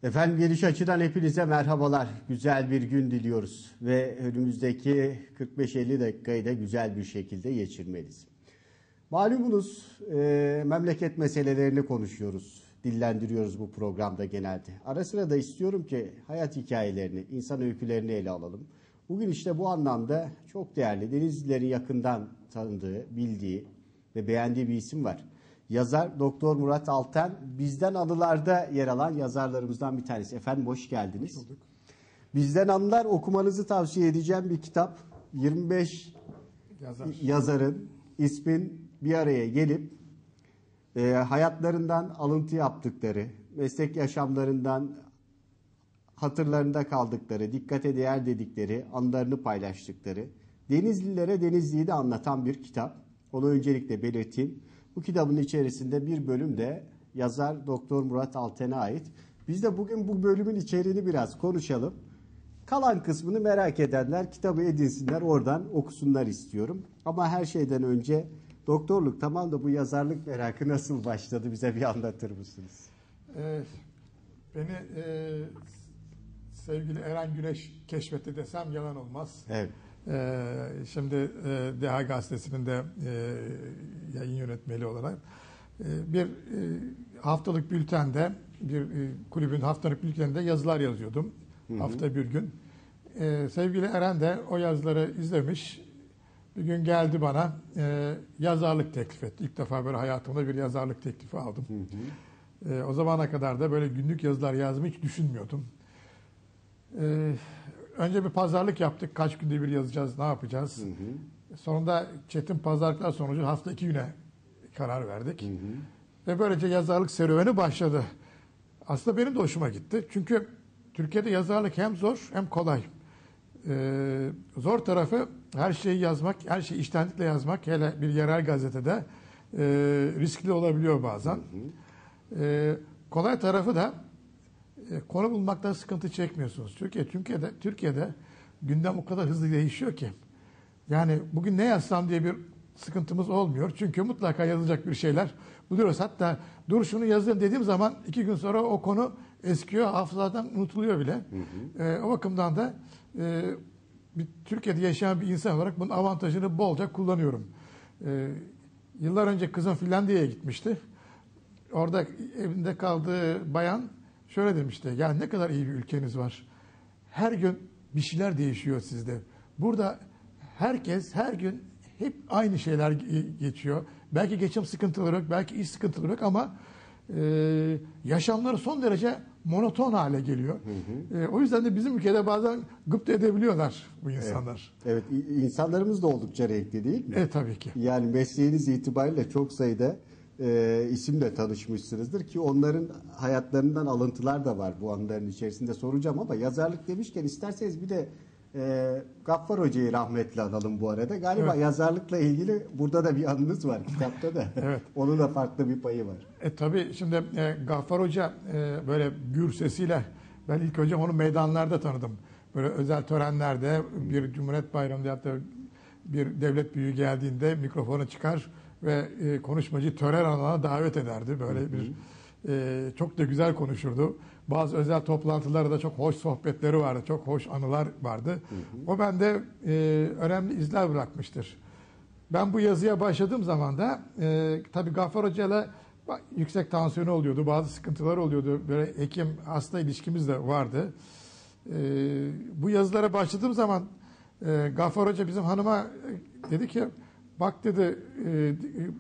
Efendim geniş açıdan hepinize merhabalar. Güzel bir gün diliyoruz ve önümüzdeki 45-50 dakikayı da güzel bir şekilde geçirmeliyiz. Malumunuz memleket meselelerini konuşuyoruz, dillendiriyoruz bu programda genelde. Ara sıra da istiyorum ki hayat hikayelerini, insan öykülerini ele alalım. Bugün işte bu anlamda çok değerli, Denizlilerin yakından tanıdığı, bildiği ve beğendiği bir isim var. Yazar Doktor Murat Alten Bizden Anılar'da yer alan yazarlarımızdan bir tanesi. Efendim hoş geldiniz. Hoş bulduk. Bizden Anılar okumanızı tavsiye edeceğim bir kitap. 25 yazarın ismin bir araya gelip hayatlarından alıntı yaptıkları, meslek yaşamlarından hatırlarında kaldıkları, dikkate değer dedikleri, anılarını paylaştıkları, Denizlilere Denizli'yi de anlatan bir kitap. Onu öncelikle belirteyim. Bu kitabın içerisinde bir bölüm de yazar Doktor Murat Alten'e ait. Biz de bugün bu bölümün içeriğini biraz konuşalım. Kalan kısmını merak edenler kitabı edinsinler, oradan okusunlar istiyorum. Ama her şeyden önce doktorluk tamam da bu yazarlık merakı nasıl başladı, bize bir anlatır mısınız? Beni sevgili Eren Güneş keşfetti desem yalan olmaz. Evet. Şimdi DH Gazetesi'nin de yayın yönetmeni olarak bir haftalık bültende, bir kulübün haftalık bülteninde yazılar yazıyordum. Hafta bir gün. Sevgili Eren de o yazıları izlemiş. Bir gün geldi bana yazarlık teklif etti. İlk defa böyle hayatımda bir yazarlık teklifi aldım. O zamana kadar da böyle günlük yazılar yazmayı hiç düşünmüyordum. Önce bir pazarlık yaptık. Kaç günde bir yazacağız, ne yapacağız? Sonunda çetin pazarlıklar sonucu hafta 2 güne karar verdik. Ve böylece yazarlık serüveni başladı. Aslında benim de hoşuma gitti. Çünkü Türkiye'de yazarlık hem zor hem kolay. Zor tarafı her şeyi yazmak, her şeyi içtenlikle yazmak, hele bir yerel gazetede riskli olabiliyor bazen. Kolay tarafı da konu bulmaktan sıkıntı çekmiyorsunuz. Türkiye'de gündem o kadar hızlı değişiyor ki. Yani bugün ne yazsam diye bir sıkıntımız olmuyor. Çünkü mutlaka yazacak bir şeyler buluyoruz. Hatta dur şunu yazayım dediğim zaman 2 gün sonra o konu eskiyor, hafızadan unutuluyor bile. O bakımdan da Türkiye'de yaşayan bir insan olarak bunun avantajını bolca kullanıyorum. Yıllar önce kızım Finlandiya'ya gitmişti. Orada evinde kaldığı bayan şöyle demişti. Yani ne kadar iyi bir ülkeniz var. Her gün bir şeyler değişiyor sizde. Burada herkes her gün hep aynı şeyler geçiyor. Belki geçim sıkıntıları yok, belki iş sıkıntıları yok ama yaşamları son derece monoton hale geliyor. O yüzden de bizim ülkede bazen gıpta edebiliyorlar bu insanlar. Evet, insanlarımız da oldukça renkli değil mi? Tabii ki. Yani mesleğiniz itibariyle çok sayıda isimle tanışmışsınızdır ki onların hayatlarından alıntılar da var bu anıların içerisinde, soracağım ama yazarlık demişken isterseniz bir de Gaffar Hoca'yı rahmetle analım bu arada. Galiba yazarlıkla ilgili burada da bir anınız var kitapta da. Evet. Onun da farklı bir payı var. Tabii şimdi Gaffar Hoca böyle gür sesiyle, ben ilk önce onu meydanlarda tanıdım. Böyle özel törenlerde, bir Cumhuriyet Bayramı'nda hatta bir devlet büyüğü geldiğinde mikrofonu çıkar ve konuşmacı tören alanına davet ederdi. Böyle bir çok da güzel konuşurdu. Bazı özel toplantılarda da çok hoş sohbetleri vardı. Çok hoş anılar vardı. O bende önemli izler bırakmıştır. Ben bu yazıya başladığım zaman da tabii Gaffar Hoca'yla yüksek tansiyonu oluyordu. Bazı sıkıntılar oluyordu. Böyle hekim hasta ilişkimiz de vardı. Bu yazılara başladığım zaman Gaffar Hoca bizim hanıma dedi ki bak dedi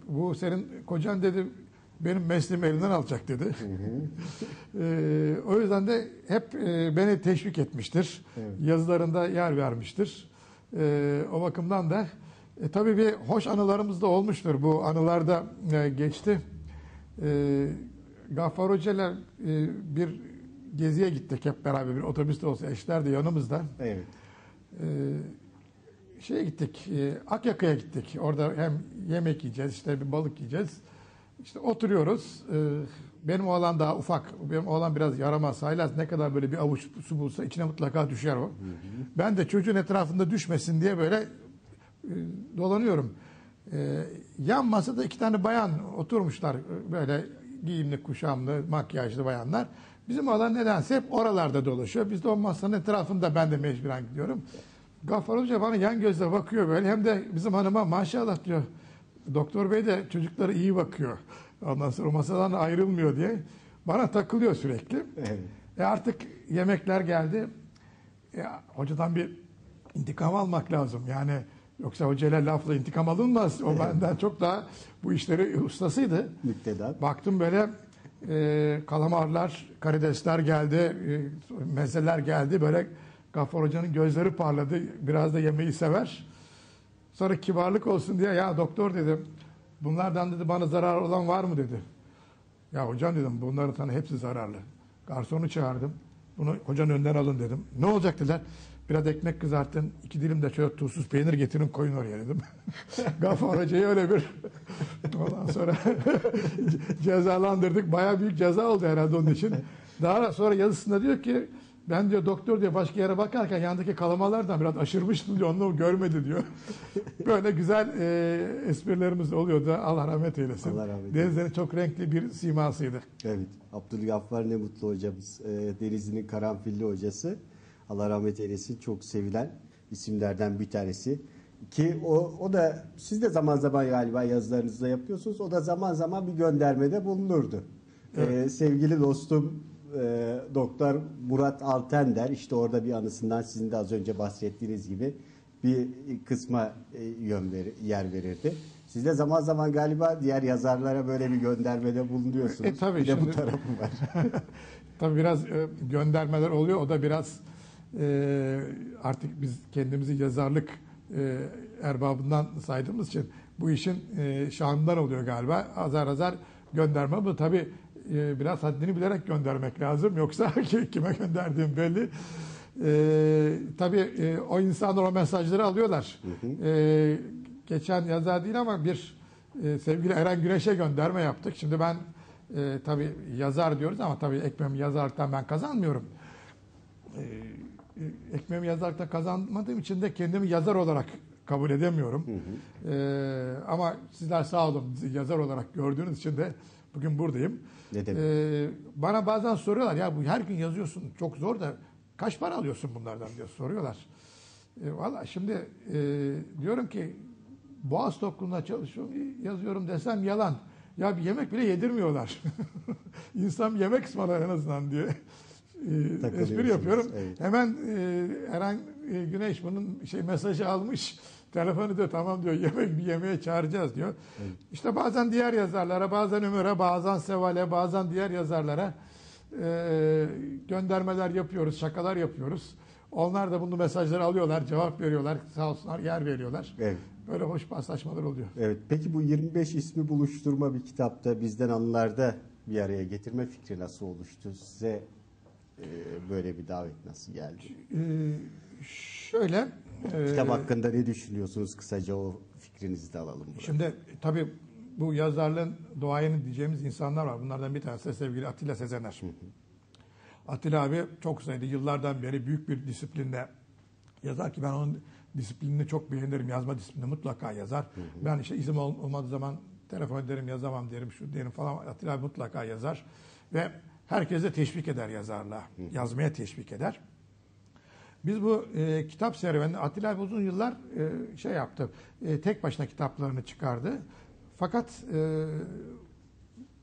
bu senin kocan dedi benim mesleğimi elinden alacak dedi. O yüzden de hep beni teşvik etmiştir. Evet. Yazılarında yer vermiştir. O bakımdan da tabii bir hoş anılarımız da olmuştur. Bu anılar da geçti. Gaffar Hoca'yla bir geziye gittik hep beraber. Bir otobüste olsa eşler de yanımızda. Evet. Şeye gittik, Akyaka'ya gittik. Orada hem yemek yiyeceğiz, işte bir balık yiyeceğiz. İşte oturuyoruz. Benim oğlan daha ufak. Benim oğlan biraz yaramaz, haylaz. Ne kadar böyle bir avuç su bulsa içine mutlaka düşer o. Ben de çocuğun etrafında düşmesin diye böyle dolanıyorum. Yan masada 2 tane bayan oturmuşlar. Böyle giyimli, kuşamlı, makyajlı bayanlar. Bizim alan nedense hep oralarda dolaşıyor. Biz de o masanın etrafında ben de mecburen gidiyorum. Gaffar Hoca bana yan gözle bakıyor böyle. Hem de bizim hanıma maşallah diyor. Doktor bey de çocuklara iyi bakıyor. Ondan sonra o masadan ayrılmıyor diye. Bana takılıyor sürekli. Evet. Artık yemekler geldi. Hocadan bir intikam almak lazım. Yani yoksa hocayla lafla intikam alınmaz. O benden çok daha bu işleri ustasıydı. Müktedar. Baktım böyle kalamarlar, karidesler geldi, mezeler geldi. Böyle Gaffar Hoca'nın gözleri parladı. Biraz da yemeği sever. Sonra kibarlık olsun diye ya doktor dedim. Bunlardan dedi bana zarar olan var mı dedi. Ya hocam dedim bunların hepsi zararlı. Garsonu çağırdım. Bunu hocanın önünden alın dedim. Ne olacak dediler. Biraz ekmek kızartın. 2 dilim de şöyle tuzsuz peynir getirin koyun oraya dedim. Gaffar Hoca'yı öyle bir ondan sonra cezalandırdık. Bayağı büyük ceza oldu herhalde onun için. Daha sonra yazısında diyor ki ben diyor doktor diyor başka yere bakarken yandaki kalamalardan biraz aşırmıştım diyor. Onu görmedi diyor. Böyle güzel esprilerimiz oluyordu. Allah rahmet eylesin. Allah rahmet eylesin. Denizli'nin çok renkli bir simasıydı. Evet. Abdülgaffar Nemutlu hocamız, Denizli'nin karanfilli hocası. Allah rahmet eylesin. Çok sevilen isimlerden bir tanesi. Ki o da siz de zaman zaman galiba yazılarınızda yapıyorsunuz. O da zaman zaman bir göndermede bulunurdu. Evet. Sevgili dostum Doktor Murat Altender işte orada bir anısından sizin de az önce bahsettiğiniz gibi bir kısma yer verirdi. Siz de zaman zaman galiba diğer yazarlara böyle bir göndermede bulunuyorsunuz. Tabii bir de bu şimdi, tarafı var. tabii biraz göndermeler oluyor. O da biraz artık biz kendimizi yazarlık erbabından saydığımız için bu işin şanından oluyor galiba. Azar azar gönderme. Bu tabii biraz haddini bilerek göndermek lazım. Yoksa kime gönderdiğim belli. Tabii o insanlar o mesajları alıyorlar. Hı hı. Geçen yazar değil ama bir sevgili Eren Güneş'e gönderme yaptık. Şimdi ben tabii yazar diyoruz ama tabii ekmeğimi yazarlıktan ben kazanmıyorum. Ekmeğimi yazarlıktan kazanmadığım için de kendimi yazar olarak kabul edemiyorum. Hı hı. Ama sizler sağ olun yazar olarak gördüğünüz için de bugün buradayım. Ne demek? Bana bazen soruyorlar ya bu her gün yazıyorsun çok zor da kaç para alıyorsun bunlardan diye soruyorlar. Valla şimdi diyorum ki Boğaz Toklu'nda çalışıyorum yazıyorum desem yalan. Ya bir yemek bile yedirmiyorlar. İnsan yemek ısmarlar en azından diye espri yapıyorum. Evet. Hemen Eren Güneş bunun mesajı almış. Telefonu diyor tamam diyor bir yemeğe çağıracağız diyor. Evet. İşte bazen diğer yazarlara, bazen Ömer'e, bazen Seval'e, bazen diğer yazarlara göndermeler yapıyoruz, şakalar yapıyoruz. Onlar da bunu mesajları alıyorlar, cevap veriyorlar, sağ olsunlar yer veriyorlar. Evet. Böyle hoş paslaşmalar oluyor. Evet. Peki bu 25 ismi buluşturma bir kitapta bizden anılarda bir araya getirme fikri nasıl oluştu? Size böyle bir davet nasıl geldi? Şöyle. Kitap hakkında ne düşünüyorsunuz? Kısaca o fikrinizi de alalım. Burada. Şimdi tabii bu yazarlığın doğayını diyeceğimiz insanlar var. Bunlardan bir tanesi de sevgili Atilla Sezener. Hı hı. Atilla abi çok sayıda yıllardan beri büyük bir disiplinle yazar ki ben onun disiplinini çok beğenirim. Yazma disiplinini mutlaka yazar. Hı hı. Ben işte izin olmadığı zaman telefon ederim yazamam derim şu derim falan. Atilla abi mutlaka yazar. Ve herkese teşvik eder yazarlığa. Hı hı. Yazmaya teşvik eder. Biz bu kitap serüveninde Atilla abi uzun yıllar yaptı. Tek başına kitaplarını çıkardı. Fakat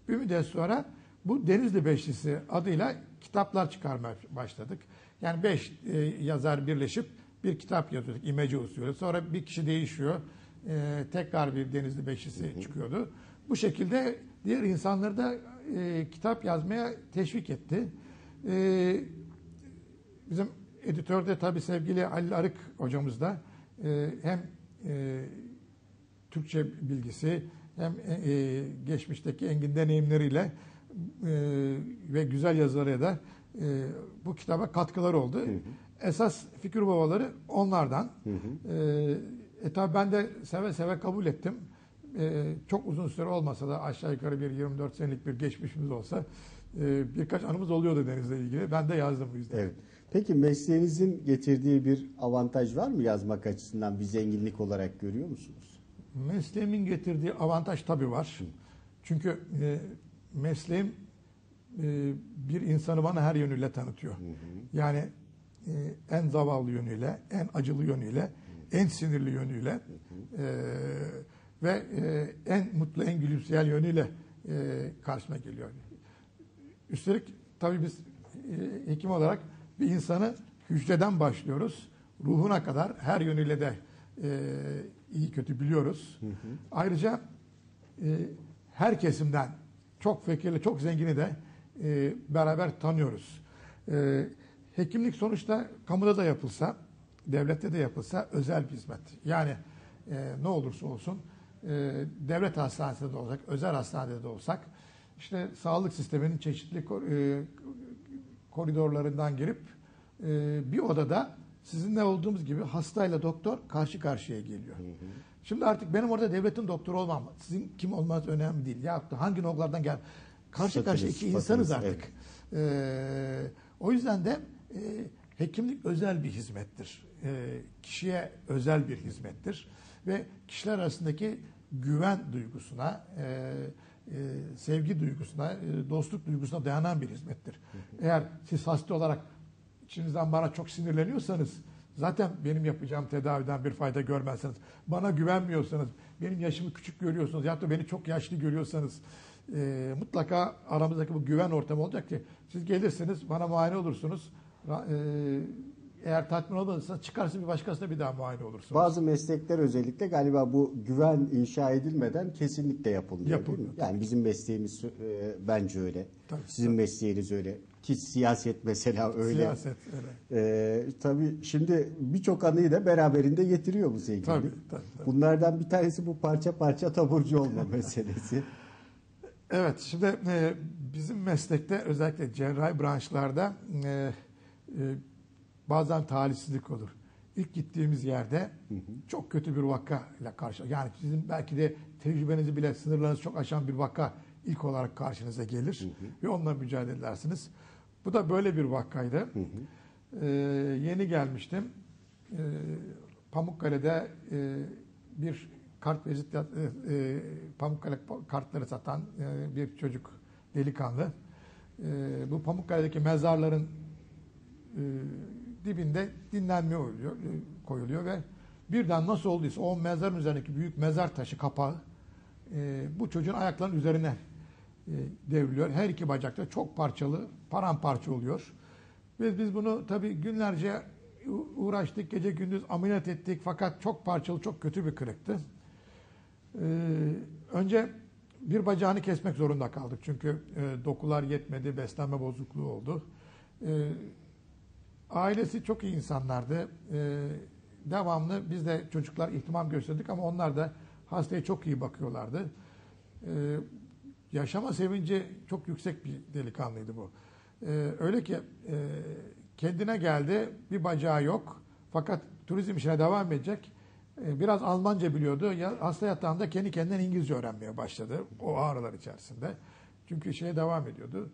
bir müddet sonra bu Denizli Beşlisi adıyla kitaplar çıkarmaya başladık. Yani 5 yazar birleşip bir kitap yazıyorduk imece usulü. Sonra bir kişi değişiyor. Tekrar bir Denizli Beşlisi çıkıyordu. Bu şekilde diğer insanları da kitap yazmaya teşvik etti. Bizim editörde tabii sevgili Halil Arık hocamız da hem Türkçe bilgisi hem geçmişteki engin deneyimleriyle ve güzel yazılarıyla da bu kitaba katkıları oldu. Hı hı. Esas fikir babaları onlardan. Hı hı. Tabii ben de seve seve kabul ettim. Çok uzun süre olmasa da aşağı yukarı bir 24 senelik bir geçmişimiz olsa birkaç anımız oluyordu Deniz'le ilgili. Ben de yazdım bu yüzden. Evet. Peki mesleğinizin getirdiği bir avantaj var mı yazmak açısından? Bir zenginlik olarak görüyor musunuz? Mesleğimin getirdiği avantaj tabii var. Çünkü mesleğim bir insanı bana her yönüyle tanıtıyor. Yani en zavallı yönüyle, en acılı yönüyle, en sinirli yönüyle ve en mutlu, en gülümseyen yönüyle karşıma geliyor. Üstelik tabii biz hekim olarak bir insanı hücreden başlıyoruz. Ruhuna kadar her yönüyle de iyi kötü biliyoruz. Ayrıca her kesimden çok fakirli, çok zengini de beraber tanıyoruz. Hekimlik sonuçta kamuda da yapılsa, devlette de yapılsa özel bir hizmet. Yani ne olursa olsun devlet hastanesinde de olsak, özel hastanede de olsak işte sağlık sisteminin çeşitli koridorlarından girip bir odada sizinle olduğumuz gibi hastayla doktor karşı karşıya geliyor. Şimdi artık benim orada devletin doktoru olmam, sizin kim olmanız önemli değil. Ya hangi noktalardan gel, karşı karşıya iki insanız artık. Evet. O yüzden de hekimlik özel bir hizmettir. Kişiye özel bir hizmettir ve kişiler arasındaki güven duygusuna, sevgi duygusuna, dostluk duygusuna dayanan bir hizmettir. Eğer siz hasta olarak içinizden bana çok sinirleniyorsanız, zaten benim yapacağım tedaviden bir fayda görmezseniz, bana güvenmiyorsanız, benim yaşımı küçük görüyorsunuz ya da beni çok yaşlı görüyorsanız mutlaka aramızdaki bu güven ortamı olacak ki siz gelirsiniz, bana muayene olursunuz. Eğer tatmin olmadıysanız çıkarsın bir başkasına bir daha muayene olursunuz. Bazı meslekler özellikle galiba bu güven inşa edilmeden kesinlikle yapılmıyor. Değil mi? Yani bizim mesleğimiz bence öyle. Tabii, sizin mesleğiniz öyle. Ki siyaset mesela öyle. Siyaset öyle. Tabii şimdi birçok anıyı da beraberinde getiriyor bu zenginlik. Tabii. Bunlardan bir tanesi bu parça parça taburcu olma meselesi. Evet, şimdi bizim meslekte özellikle cerrahi branşlarda bazen talihsizlik olur. İlk gittiğimiz yerde çok kötü bir vakayla karşı, yani sizin belki de tecrübenizi bile sınırlarınızı çok aşan bir vaka ilk olarak karşınıza gelir ve onunla mücadele edersiniz. Bu da böyle bir vakaydı. Yeni gelmiştim. Pamukkale'de bir kart vizit Pamukkale kartları satan bir çocuk, delikanlı. Bu Pamukkale'deki mezarların dibinde dinlenmeye koyuluyor ve birden nasıl olduysa o mezarın üzerindeki büyük mezar taşı kapağı bu çocuğun ayaklarının üzerine devriliyor. Her iki bacakta çok parçalı, paramparça oluyor. Ve biz bunu tabii günlerce uğraştık, gece gündüz ameliyat ettik fakat çok parçalı, çok kötü bir kırıktı. Önce bir bacağını kesmek zorunda kaldık çünkü dokular yetmedi, beslenme bozukluğu oldu. Ailesi çok iyi insanlardı. Devamlı biz de çocuklar ihtimam gösterdik ama onlar da hastaya çok iyi bakıyorlardı. Yaşama sevinci çok yüksek bir delikanlıydı bu. Öyle ki kendine geldi, bir bacağı yok fakat turizm işine devam edecek. Biraz Almanca biliyordu. Hasta yatağında kendi kendine İngilizce öğrenmeye başladı o ağrılar içerisinde. Çünkü şeye devam ediyordu.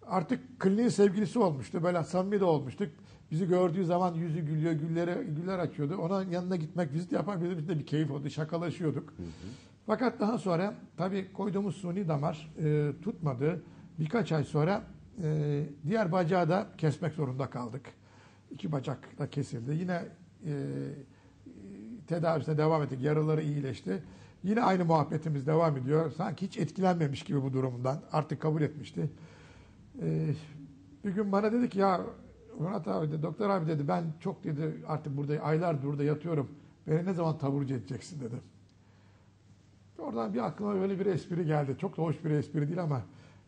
Artık kliniğin sevgilisi olmuştu. Böyle samimi de olmuştuk. Bizi gördüğü zaman yüzü gülüyor, güller açıyordu. Ona yanına gitmek, vizit yapmak bizim için de bir keyif oldu. Şakalaşıyorduk. Fakat daha sonra tabii koyduğumuz suni damar tutmadı. Birkaç ay sonra diğer bacağı da kesmek zorunda kaldık. 2 bacak da kesildi. Yine tedavisine devam ettik. Yaraları iyileşti. Yine aynı muhabbetimiz devam ediyor. Sanki hiç etkilenmemiş gibi bu durumundan. Artık kabul etmişti. Bir gün bana dedi ki ya Murat abi dedi, doktor abi dedi ben çok dedi artık burada aylardır burada yatıyorum. Beni ne zaman taburcu edeceksin dedi. Oradan bir aklıma böyle bir espri geldi. Çok da hoş bir espri değil ama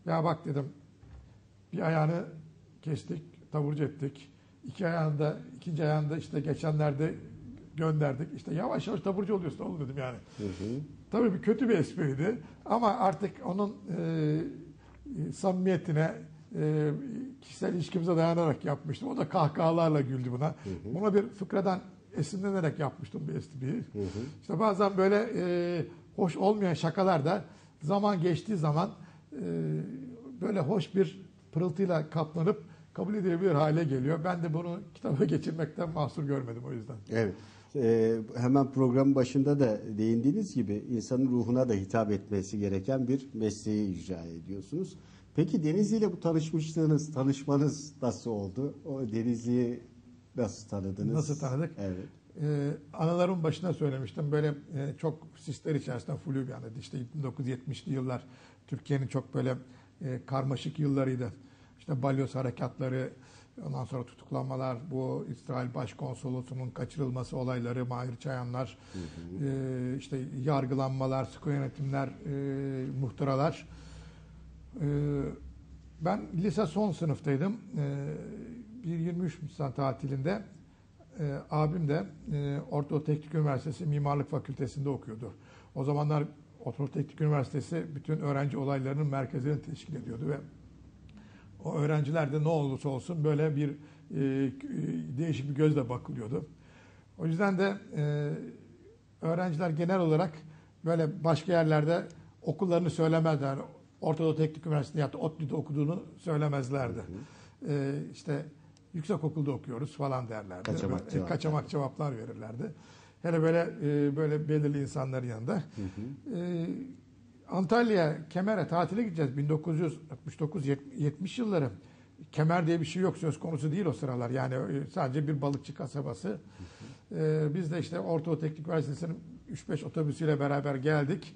ya bak dedim bir ayağını kestik, taburcu ettik. İkinci ayağını da işte geçenlerde gönderdik. İşte yavaş yavaş taburcu oluyorsun oğlum dedim yani. Tabii bir kötü bir espriydi ama artık onun samimiyetine, kişisel ilişkimize dayanarak yapmıştım. O da kahkahalarla güldü buna. Buna bir fıkradan esinlenerek yapmıştım bir espriyi. İşte bazen böyle hoş olmayan şakalar da zaman geçtiği zaman böyle hoş bir pırıltıyla kaplanıp kabul edilebilir hale geliyor. Ben de bunu kitaba geçirmekten mahsur görmedim o yüzden. Evet. Hemen programın başında da değindiğiniz gibi insanın ruhuna da hitap etmesi gereken bir mesleği icra ediyorsunuz. Peki Denizli ile bu tanışmanız nasıl oldu? O Denizli'yi nasıl tanıdınız? Nasıl tanıdık? Evet. Anılarımın başına söylemiştim. Böyle çok sisler içerisinde flu bir anıydı. İşte 1970'li yıllar Türkiye'nin çok böyle karmaşık yıllarıydı. İşte balyoz harekatları, ondan sonra tutuklanmalar, bu İsrail Başkonsolosu'nun kaçırılması olayları, Mahir Çayanlar, işte yargılanmalar, sıkı yönetimler, muhtıralar. Ben lise son sınıftaydım. Bir 23 Nisan tatilinde abim de Orta Teknik Üniversitesi Mimarlık Fakültesi'nde okuyordu. O zamanlar Orta Teknik Üniversitesi bütün öğrenci olaylarının merkezini teşkil ediyordu ve o öğrenciler de ne olursa olsun böyle bir değişik bir gözle bakılıyordu. O yüzden de öğrenciler genel olarak böyle başka yerlerde okullarını söylemezler. Orta Doğu Teknik Üniversitesi'nde ya da ODTÜ'de okuduğunu söylemezlerdi. İşte yüksekokulda okuyoruz falan derlerdi. Kaçamak cevaplar verirlerdi. Hele böyle belirli insanların yanında. Antalya, Kemer'e tatile gideceğiz. 1969-70 yılları. Kemer diye bir şey yok, söz konusu değil o sıralar. Yani sadece bir balıkçı kasabası. Biz de işte Orta Doğu Teknik Üniversitesi'nin 3-5 otobüsüyle beraber geldik.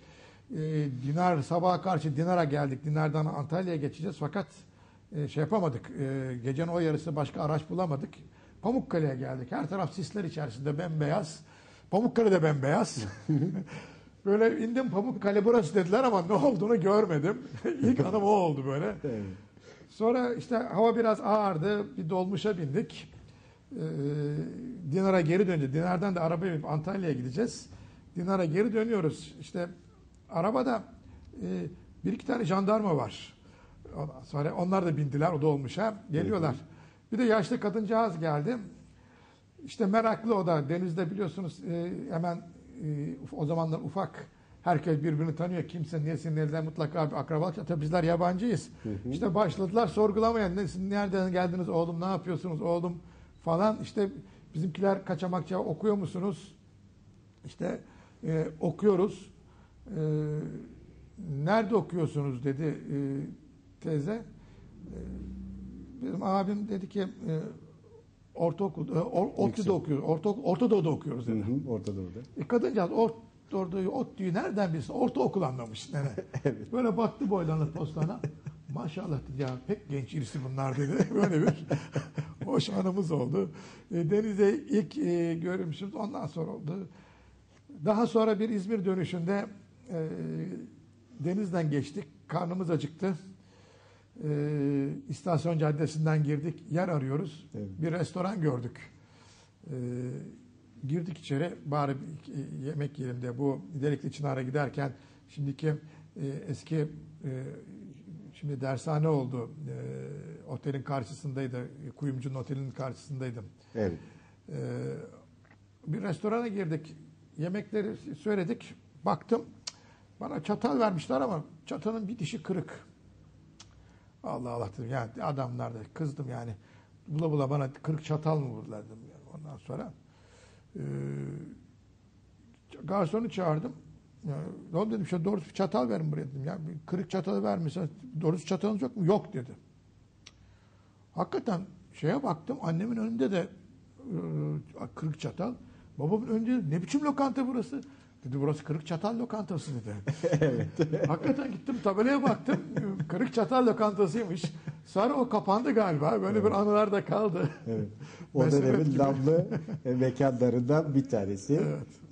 Sabaha karşı Dinar'a geldik. Dinar'dan Antalya'ya geçeceğiz. Fakat şey yapamadık. Gecenin o yarısı başka araç bulamadık. Pamukkale'ye geldik. Her taraf sisler içerisinde bembeyaz. Pamukkale de bembeyaz. Böyle indim, Pamukkale burası dediler ama ne olduğunu görmedim. İlk anım o oldu böyle. Evet. Sonra işte hava biraz ağırdı. Bir dolmuşa bindik. Dinar'a geri döneceğiz. Dinar'dan da arabaya binip Antalya'ya gideceğiz. Dinar'a geri dönüyoruz. İşte arabada bir iki tane jandarma var. Sonra onlar da bindiler, o dolmuşa. Geliyorlar. Bir de yaşlı kadıncağız geldi. İşte meraklı o da. Denizde biliyorsunuz hemen o zamanlar ufak. Herkes birbirini tanıyor. Kimse nesin nereden mutlaka bir akrabalık. Tabii bizler yabancıyız. İşte başladılar sorgulamaya. Nereden geldiniz oğlum? Ne yapıyorsunuz oğlum? Falan. İşte bizimkiler kaçamakça okuyor musunuz? İşte okuyoruz. Nerede okuyorsunuz dedi teyze. Bizim abim dedi ki ortaokul, ODTÜ'de okuyoruz. Orta Doğu'da okuyoruz dedi. Orta Doğu'da. Kadıncağız ODTÜ'yü nereden bilsin? Ortaokul anlamış. Evet. Böyle baktı boylanıp postana. Maşallah dedi ya, pek genç irisi bunlar dedi. Böyle bir hoş anımız oldu. Deniz'e ilk görmüşüz, ondan sonra oldu. Daha sonra bir İzmir dönüşünde Deniz'den geçtik. Karnımız acıktı. İstasyon Caddesi'nden girdik. Yer arıyoruz. Evet. Bir restoran gördük. Girdik içeri. Bari yemek yiyelim diye. Bu Delikli Çınar'a giderken şimdiki eski şimdi dershane oldu. Otelin karşısındaydı. Kuyumcu'nun otelinin karşısındaydım. Evet. Bir restorana girdik. Yemekleri söyledik. Baktım. Bana çatal vermişler ama çatalın bir dişi kırık. Allah Allah dedim. Yani adamlar da kızdım yani. Bula bula bana kırık çatal mı vurdular dedim. Yani. Ondan sonra garsonu çağırdım. Yani, dedim işte doğrusu bir çatal verin buraya dedim. Ya bir kırık çatalı vermişsiniz. Doğrusu çatalınız yok mu? Yok dedi. Hakikaten şeye baktım. Annemin önünde de kırık çatal. Babamın önünde ne biçim lokanta burası? Dedi burası Kırık Çatal Lokantası dedi. Evet. Hakikaten gittim tabelaya baktım. Kırık Çatal Lokantasıymış. Sonra o kapandı galiba. Böyle bir anılar da kaldı. Evet. O dönemin namlı mekanlarından bir tanesi.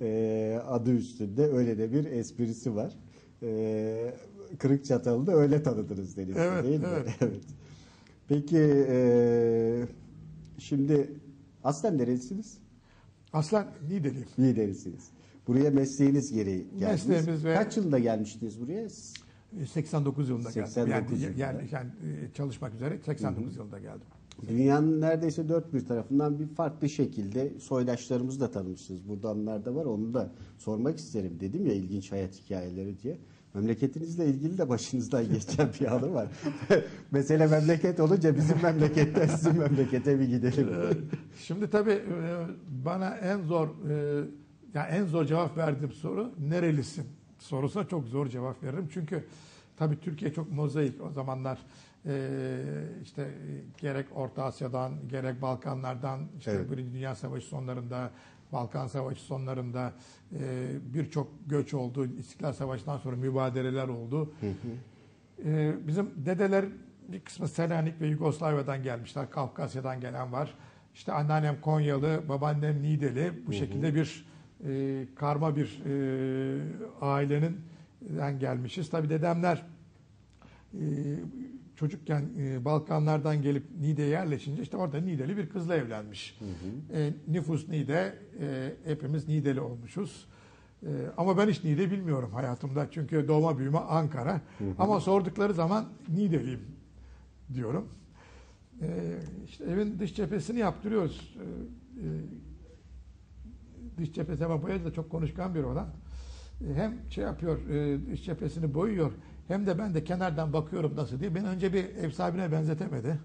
Evet. Adı üstünde öyle de bir esprisi var. Kırık Çatal'ı da öyle tanıdınız Deniz'de, evet, değil mi? Evet. Evet. Peki şimdi aslen neresiniz? Aslen Niğdeliyim. Niğdelisiniz. Buraya mesleğiniz gereği geldiniz. Mesleğimiz Kaç yılında gelmiştiniz buraya? 89 yılında geldim. Yani çalışmak üzere 89 yılında geldim. Dünyanın neredeyse dört bir tarafından bir farklı şekilde soydaşlarımızı da tanımışsınız. Burada anılar da var. Onu da sormak isterim. Dedim ya ilginç hayat hikayeleri diye. Memleketinizle ilgili de başınızdan geçen bir anı var. Mesele memleket olunca bizim memleketten sizin memlekete bir gidelim. Şimdi tabii bana en zor cevap verdiğim soru nerelisin sorusuna çok zor cevap veririm. Çünkü tabii Türkiye çok mozaik. O zamanlar işte gerek Orta Asya'dan, gerek Balkanlardan, işte Evet. Birinci Dünya Savaşı sonlarında, Balkan Savaşı sonlarında birçok göç oldu. İstiklal Savaşı'ndan sonra mübadeleler oldu. Bizim dedeler bir kısmı Selanik ve Yugoslavya'dan gelmişler. Kafkasya'dan gelen var. İşte anneannem Konyalı, babaannem Niğdeli. Bu şekilde bir karma bir ailenin gelmişiz. Tabii dedemler çocukken Balkanlardan gelip Niğde'ye yerleşince işte orada Niğdeli bir kızla evlenmiş. Nüfus Niğde, hepimiz Niğdeli olmuşuz. Ama ben hiç Niğde bilmiyorum hayatımda. Çünkü doğma büyüme Ankara. Ama sordukları zaman Niğdeliyim diyorum. İşte evin dış cephesini yaptırıyoruz. Dış cephesi ama boyacı da çok konuşkan bir olan. Hem şey yapıyor, dış cephesini boyuyor. Hem de ben de kenardan bakıyorum nasıl diye. Beni önce bir ev sahibine benzetemedi.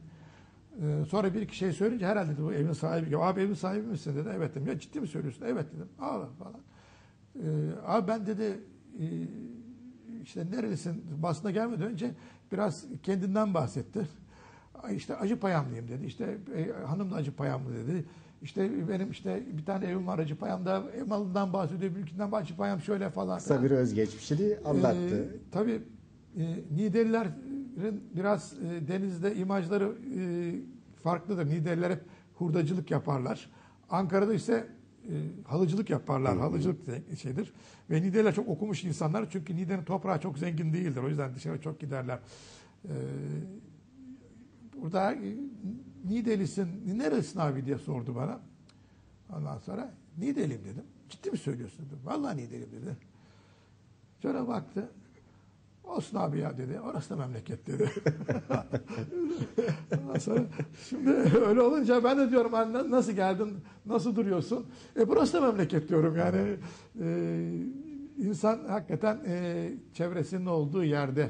Sonra bir iki şey söyleyince herhalde dedi, bu evin sahibi. Abi evin sahibi misin dedi. Evet dedim. Ya ciddi mi söylüyorsun? Evet dedim. Ağla falan. Abi ben dedi işte nerelisin? Basına gelmeden önce biraz kendinden bahsetti. İşte Acıpayamlıyım dedi. İşte hanım da Acıpayamlı dedi. İşte benim işte bir tane evim var Acıpayam'da. Ev malından bahsediyor. Mülkünden Acıpayam şöyle falan. Kısa bir özgeçmişini anlattı. Tabii Niğdelilerin biraz denizde imajları farklıdır. Niğdeliler hep hurdacılık yaparlar. Ankara'da ise halıcılık yaparlar. Halıcılık şeydir. Ve Niğdeliler çok okumuş insanlar. Çünkü Niğde'nin toprağı çok zengin değildir. O yüzden dışarı çok giderler. Burada Niğdelisin, neresin abi diye sordu bana. Ondan sonra Niğdeliyim dedim. Ciddi mi söylüyorsun dedim. Vallahi Niğdeliyim dedi. Şöyle baktı. Olsun abi ya dedi. Orası da memleket dedi. Ondan sonra şimdi öyle olunca ben de diyorum nasıl geldin, nasıl duruyorsun? Burası da memleket diyorum yani. İnsan hakikaten çevresinin olduğu yerde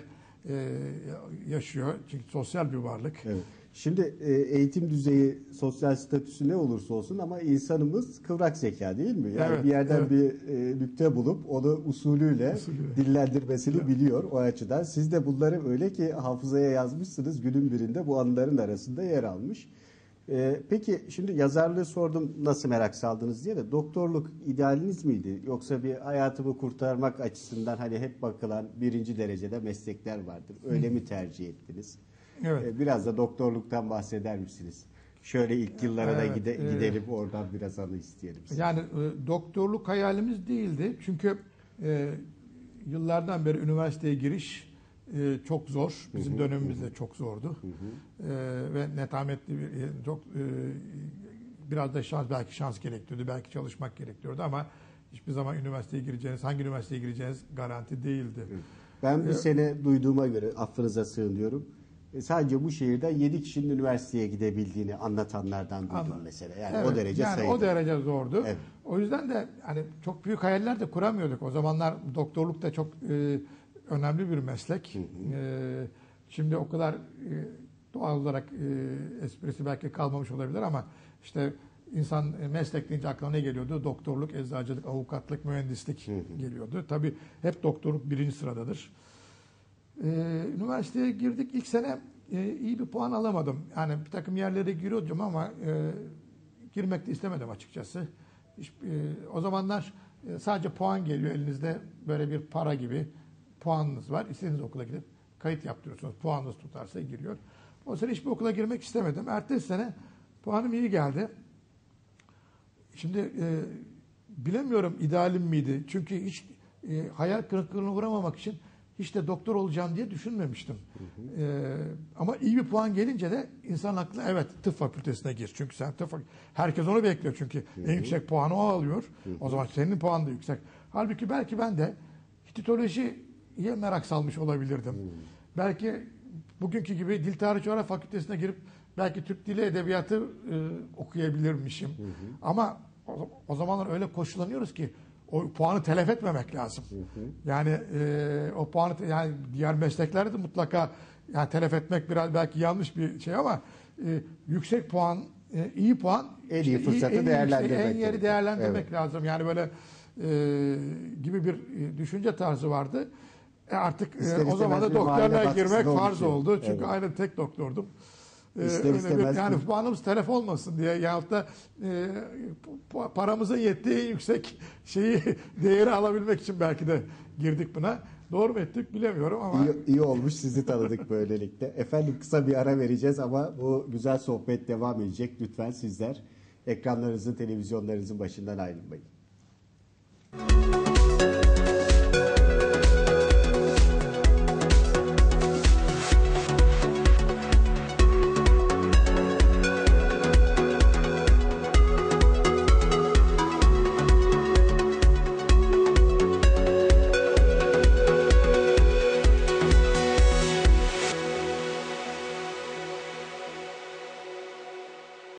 yaşıyor. Çünkü sosyal bir varlık. Evet. Şimdi eğitim düzeyi, sosyal statüsü ne olursa olsun ama insanımız kıvrak zeka değil mi? Yani Evet, bir yerden evet. bir nükte bulup onu usulüyle dillendirmesini biliyor o açıdan. Siz de bunları öyle ki hafızaya yazmışsınız. Günün birinde bu anıların arasında yer almış. Peki şimdi yazarlığı sordum nasıl merak saldınız diye de doktorluk idealiniz miydi? Yoksa bir hayatımı kurtarmak açısından hani hep bakılan birinci derecede meslekler vardır. Öyle mi tercih ettiniz? Evet. Biraz da doktorluktan bahseder misiniz? Şöyle ilk yıllara da Evet, gidelim oradan biraz anı isteyelim. Yani doktorluk hayalimiz değildi. Çünkü yıllardan beri üniversiteye giriş çok zor. Bizim dönemimizde çok zordu. Ve netametli çok biraz da belki şans gerektiriyordu, belki çalışmak gerektiriyordu ama hiçbir zaman üniversiteye gireceğiniz, hangi üniversiteye gireceğiniz garanti değildi. Ben bir sene duyduğuma göre affınıza sığınıyorum. Sadece bu şehirde 7 kişinin üniversiteye gidebildiğini anlatanlardan duydum mesela. Yani evet, o derece yani sayıda. o derece zordu. Evet. O yüzden de hani çok büyük hayaller de kuramıyorduk. O zamanlar doktorluk da çok önemli bir meslek. Şimdi o kadar doğal olarak esprisi belki kalmamış olabilir ama işte insan meslek deyince aklına ne geliyordu? Doktorluk, eczacılık, avukatlık, mühendislik geliyordu. Tabii hep doktorluk birinci sıradadır. Üniversiteye girdik. İlk sene iyi bir puan alamadım. Yani bir takım yerlere giriyordum ama girmek de istemedim açıkçası. O zamanlar sadece puan geliyor elinizde böyle bir para gibi puanınız var. İstediğiniz okula gidip kayıt yaptırıyorsunuz. Puanınız tutarsa giriyor. O sene hiçbir okula girmek istemedim. Ertesi sene puanım iyi geldi. Şimdi bilemiyorum idealim miydi. Çünkü hiç hayal kırıklığına uğramamak için hiç de doktor olacağım diye düşünmemiştim. Ama iyi bir puan gelince de insan aklı evet tıp fakültesine gir. Çünkü sen herkes onu bekliyor çünkü en yüksek puanı o alıyor. O zaman senin puanın da yüksek. Halbuki belki ben de Hititolojiye merak salmış olabilirdim. Belki bugünkü gibi Dil Tarih Coğrafya Fakültesine girip belki Türk Dili Edebiyatı okuyabilirmişim. Ama o zamanlar öyle koşullanıyoruz ki o puanı telef etmemek lazım. Yani o puanı yani diğer mesleklerde de mutlaka yani telef etmek biraz belki yanlış bir şey ama yüksek puan, iyi puan, en iyi fırsatı değerlendirmek. En yeri değerlendirmek lazım. Yani böyle gibi bir düşünce tarzı vardı. Artık İster o zaman da istemez bir mahalle doktorluğa baskısı girmek da farz oluşuyor. oldu. Çünkü Evet. aynı tek doktordum. İster Öyle istemez yani bir- puanımız telef olmasın diye yahut da paramızın yettiği en yüksek değeri alabilmek için belki de girdik buna. Doğru mu ettik bilemiyorum ama İyi olmuş, sizi tanıdık böylelikle. Efendim, kısa bir ara vereceğiz ama bu güzel sohbet devam edecek. Lütfen sizler ekranlarınızın, televizyonlarınızın başından ayrılmayın.